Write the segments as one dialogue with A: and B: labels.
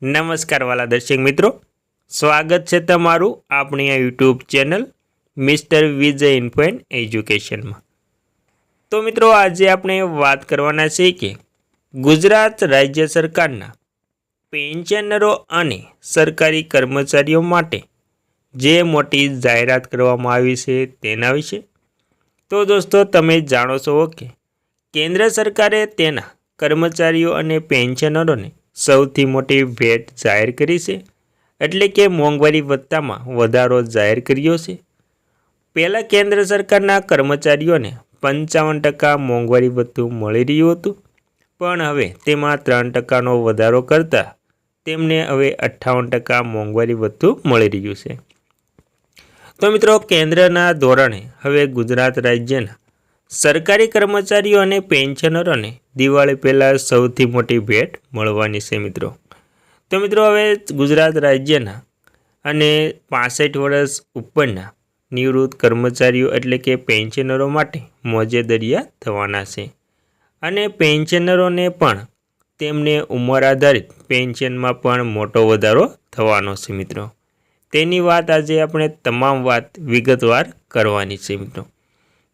A: નમસ્કાર વાલા દર્શક મિત્રો, સ્વાગત છે તમારું આપણી આ YouTube channel mister Vijay info and એજ્યુકેશનમાં। તો મિત્રો, આજે આપણે વાત કરવાના છે કે ગુજરાત રાજ્ય સરકારના પેન્શનરો અને સરકારી કર્મચારીઓ માટે જે મોટી જાહેરાત કરવામાં આવી છે તેના વિશે। તો દોસ્તો, તમે જાણો છો કે કેન્દ્ર સરકારે તેના કર્મચારીઓ અને પેન્શનરોને સૌથી મોટી ભેટ જાહેર કરી છે, એટલે કે મોંઘવારી ભથ્થામાં વધારો જાહેર કર્યો છે। પહેલાં કેન્દ્ર સરકારના કર્મચારીઓને 55% મોંઘવારી ભથ્થું મળી રહ્યું હતું, પણ હવે તેમાં 3%નો વધારો કરતાં તેમને હવે 58% મોંઘવારી ભથ્થું મળી રહ્યું છે। તો મિત્રો, કેન્દ્રના ધોરણે હવે ગુજરાત રાજ્યના સરકારી કર્મચારીઓ અને પેન્શનરોને દિવાળી પહેલાં સૌથી મોટી ભેટ મળવાની છે મિત્રો। તો મિત્રો, હવે ગુજરાત રાજ્યના અને 65 વર્ષ ઉપરના નિવૃત્ત કર્મચારીઓ એટલે કે પેન્શનરો માટે મોજે દરિયા થવાના છે, અને પેન્શનરોને પણ તેમને ઉંમર આધારિત પેન્શનમાં પણ મોટો વધારો થવાનો છે મિત્રો। તેની વાત આજે આપણે તમામ વાત વિગતવાર કરવાની છે મિત્રો।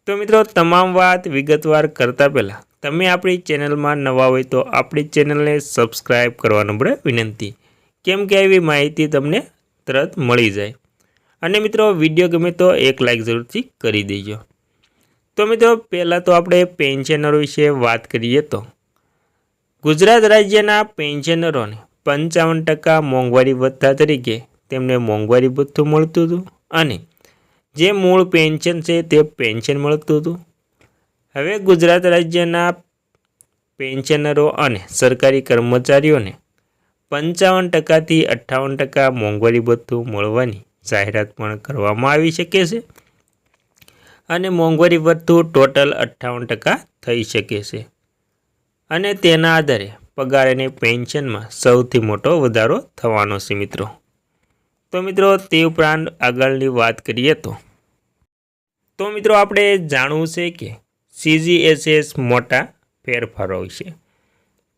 A: તો મિત્રો, તમામ વાત વિગતવાર કરતાં પહેલાં તમે આપણી ચેનલમાં નવા હોય તો આપણી ચેનલને સબસ્ક્રાઈબ કરવાનો પડે વિનંતી, કેમ કે આવી માહિતી તમને તરત મળી જાય। અને મિત્રો, વિડીયો ગમે તો એક લાઈક જરૂરથી કરી દેજો। તો મિત્રો, પહેલાં તો આપણે પેન્શનરો વિશે વાત કરીએ તો ગુજરાત રાજ્યના પેન્શનરોને 55% મોંઘવારી ભથ્થા તરીકે તેમને મોંઘવારી ભથ્થું મળતું હતું, અને જે મૂળ પેન્શન છે તે પેન્શન મળતું હતું। હવે ગુજરાત રાજ્યના પેન્શનરો અને સરકારી કર્મચારીઓને 55%થી 58% મોંઘવારી ભથ્થું મળવાની જાહેરાત પણ કરવામાં આવી શકે છે, અને મોંઘવારી ભથ્થું ટોટલ 58% થઈ શકે છે, અને તેના આધારે પગાર અને પેન્શનમાં સૌથી મોટો વધારો થવાનો છે મિત્રો। તો મિત્રો, તે ઉપરાંત આગળની વાત કરીએ તો મિત્રો, આપણે જાણવું છે કે CGSS મોટા ફેરફારો વિશે।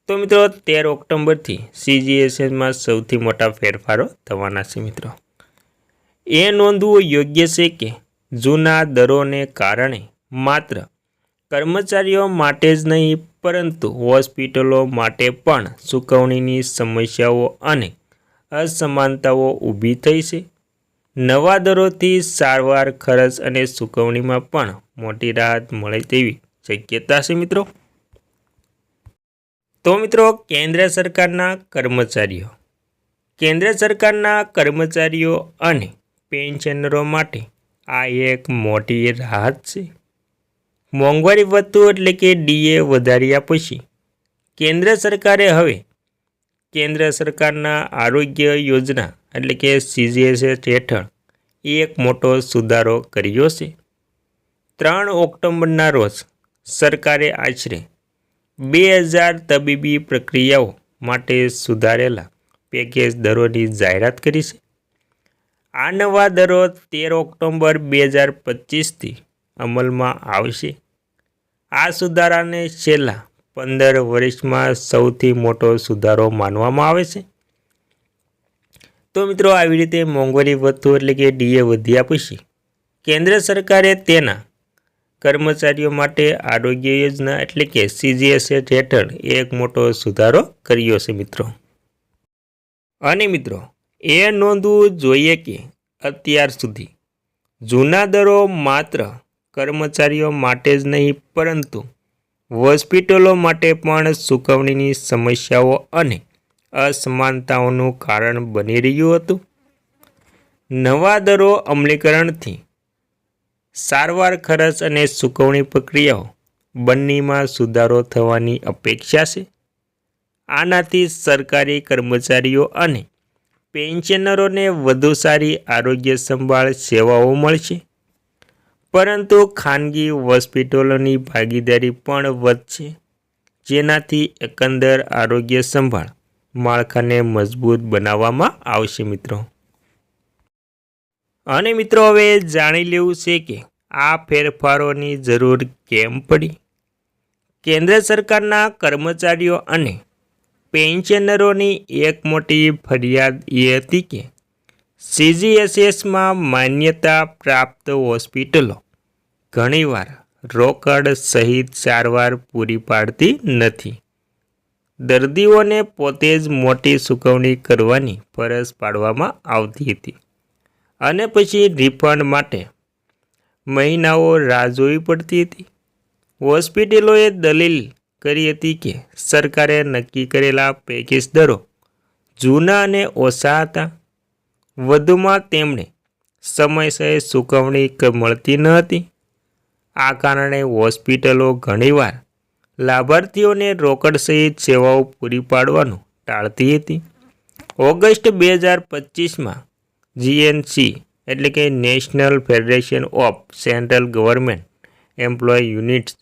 A: તો મિત્રો, 13 ઓક્ટોબરથી CGSSમાં સૌથી મોટા ફેરફારો થવાના છે મિત્રો। એ નોંધવું યોગ્ય છે કે જૂના દરોને કારણે માત્ર કર્મચારીઓ માટે જ નહીં, પરંતુ હોસ્પિટલો માટે પણ ચૂકવણીની સમસ્યાઓ અને અસમાનતાઓ ઊભી થઈ છે। નવા દરોથી સારવાર ખર્ચ અને ચૂકવણીમાં પણ મોટી રાહત મળે તેવી શક્યતા છે મિત્રો। તો મિત્રો, કેન્દ્ર સરકારના કર્મચારીઓ અને પેન્શનરો માટે આ એક મોટી રાહત છે। મોંઘવારી ભથ્થું એટલે કે DA વધાર્યા પછી કેન્દ્ર સરકારે હવે કેન્દ્ર સરકારના આરોગ્ય યોજના એટલે કે CGSS હેઠળ એક મોટો સુધારો કર્યો છે। 3 ઓક્ટોબરના રોજ સરકારે આશરે 2000 તબીબી પ્રક્રિયાઓ માટે સુધારેલા પેકેજ દરોની જાહેરાત કરી છે। આ નવા દરો 13 ઓક્ટોબર 2025થી અમલમાં આવશે। આ સુધારાને છેલ્લા 15 વર્ષમાં સૌથી મોટો સુધારો માનવામાં આવે છે। તો મિત્રો, આવી રીતે મોંઘવારી ભથ્થું એટલે કે DA વધ્યા પછી કેન્દ્ર સરકારે તેના કર્મચારીઓ માટે આરોગ્ય યોજના એટલે કે CGSS હેઠળ એક મોટો સુધારો કર્યો છે મિત્રો। અને મિત્રો, એ નોંધવું જોઈએ કે અત્યાર સુધી જૂના દરો માત્ર કર્મચારીઓ માટે જ નહીં, પરંતુ હોસ્પિટલો માટે પણ ચૂકવણીની સમસ્યાઓ અને અસમાનતાઓનું કારણ બની રહ્યું હતું। નવા દરો અમલીકરણથી સારવાર ખર્ચ અને ચૂકવણી પ્રક્રિયાઓ બંનેમાં સુધારો થવાની અપેક્ષા છે। આનાથી સરકારી કર્મચારીઓ અને પેન્શનરોને વધુ સારી આરોગ્ય સંભાળ સેવાઓ મળશે, પરંતુ ખાનગી હોસ્પિટલોની ભાગીદારી પણ વધશે, જેનાથી એકંદર આરોગ્ય સંભાળ માળખાને મજબૂત બનાવવામાં આવશે મિત્રો। અને મિત્રો, હવે જાણી લેવું છે કે આ ફેરફારોની જરૂર કેમ પડી। કેન્દ્ર સરકારના કર્મચારીઓ અને પેન્શનરોની એક મોટી ફરિયાદ એ હતી કે CGSSમાં માન્યતા પ્રાપ્ત હોસ્પિટલો ઘણીવાર રોકડ સહિત સારવાર પૂરી પાડતી નથી. દર્દીઓને પોતે જ મોટી ચૂકવણી કરવાની ફરજ પાડવામાં આવતી હતી અને પછી રિફંડ માટે મહિનાઓ રાહ જોવી પડતી હતી. હોસ્પિટલોએ દલીલ કરી હતી કે સરકારે નક્કી કરેલા પેકેજ દરો જૂના અને ઓછા હતા. વધુમાં તેમણે સમયસર ચૂકવણી મળતી ન હતી. આ કારણે હોસ્પિટલો ઘણીવાર લાભાર્થીઓને રોકડ સહિત સેવાઓ પૂરી પાડવાનું ટાળતી હતી. ઓગસ્ટ 2025માં GNC એટલે કે national federation of central government employ units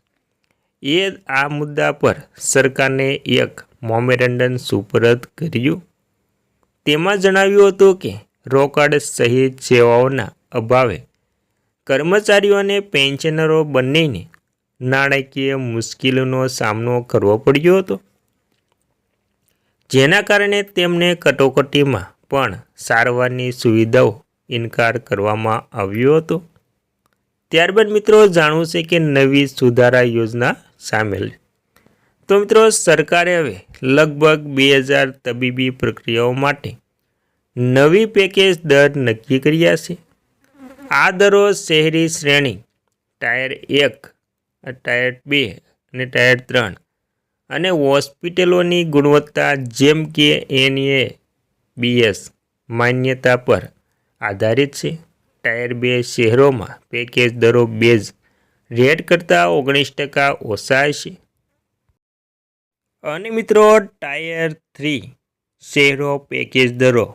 A: એ આ મુદ્દા પર સરકારને એક મેમોરેન્ડમ સુપરત કર્યું. તેમાં જણાવ્યું હતું કે રોકડ સહિત સેવાઓના અભાવે કર્મચારીઓ અને પેન્શનરો બંનેને નાણાકીય મુશ્કેલીનો સામનો કરવો પડ્યો હતો, જેના કારણે તેમને કટોકટીમાં પણ સારવારની સુવિધાઓ ઇનકાર કરવામાં આવ્યો હતો. ત્યારબાદ મિત્રો જાણવું છે કે નવી સુધારા યોજના સામેલ. તો મિત્રો સરકારે હવે લગભગ 2000 તબીબી પ્રક્રિયાઓ માટે નવી પેકેજ દર નક્કી કર્યા છે. આ દરો શહેરી શ્રેણી ટાયર 1, ટાયર 2 અને ટાયર 3 અને હોસ્પિટલોની ગુણવત્તા જેમ કે NABS માન્યતા પર આધારિત છે. ટાયર 2 શહેરોમાં પેકેજ દરો બેઝ રેટ કરતાં 19% ઓછા હશે અને મિત્રો ટાયર 3 શહેરો પેકેજ દરો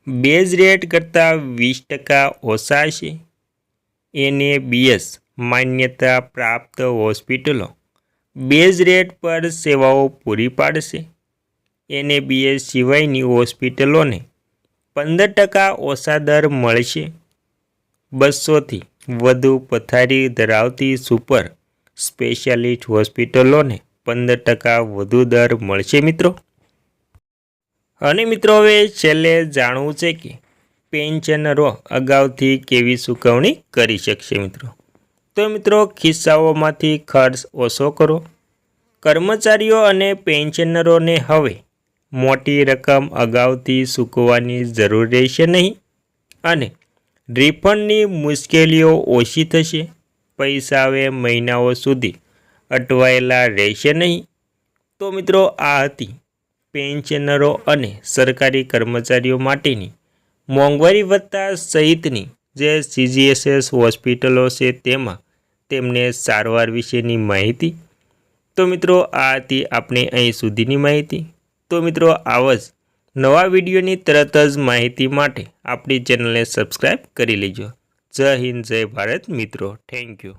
A: બેઝ રેટ કરતાં 20% ઓછા હશે. NABS માન્યતા પ્રાપ્ત હોસ્પિટલો બેઝ રેટ પર સેવાઓ પૂરી પાડશે. NABS સિવાયની હોસ્પિટલોને 15% ઓછા દર મળશે. 200થી વધુ પથારી ધરાવતી સુપર સ્પેશિયાલિસ્ટ હોસ્પિટલોને 15% વધુ દર મળશે મિત્રો. અને મિત્રો હવે છેલ્લે જાણવું છે કે પેન્શનરો અગાઉથી કેવી ચૂકવણી કરી શકશે મિત્રો. તો મિત્રો ખિસ્સાઓમાંથી ખર્ચ ઓછો કરો. કર્મચારીઓ અને પેન્શનરોને હવે મોટી રકમ અગાઉથી ચૂકવવાની જરૂર રહેશે નહીં અને રિફંડની મુશ્કેલીઓ ઓછી થશે. પૈસા હવે મહિનાઓ સુધી અટવાયેલા રહેશે નહીં. તો મિત્રો આ હતી પેન્શનરો અને સરકારી કર્મચારીઓ માટેની મોંઘવારી ભથ્થા સહિતની જે CGSS હોસ્પિટલો છે તેમાં તેમને સારવાર વિશેની માહિતી. તો મિત્રો આ હતી આપણે અહીં સુધીની માહિતી. તો મિત્રો આવા જ નવા વિડીયોની તરત જ માહિતી માટે આપણી ચેનલને સબસ્ક્રાઈબ કરી લેજો. જય હિન્દ, જય ભારત મિત્રો. Thank you.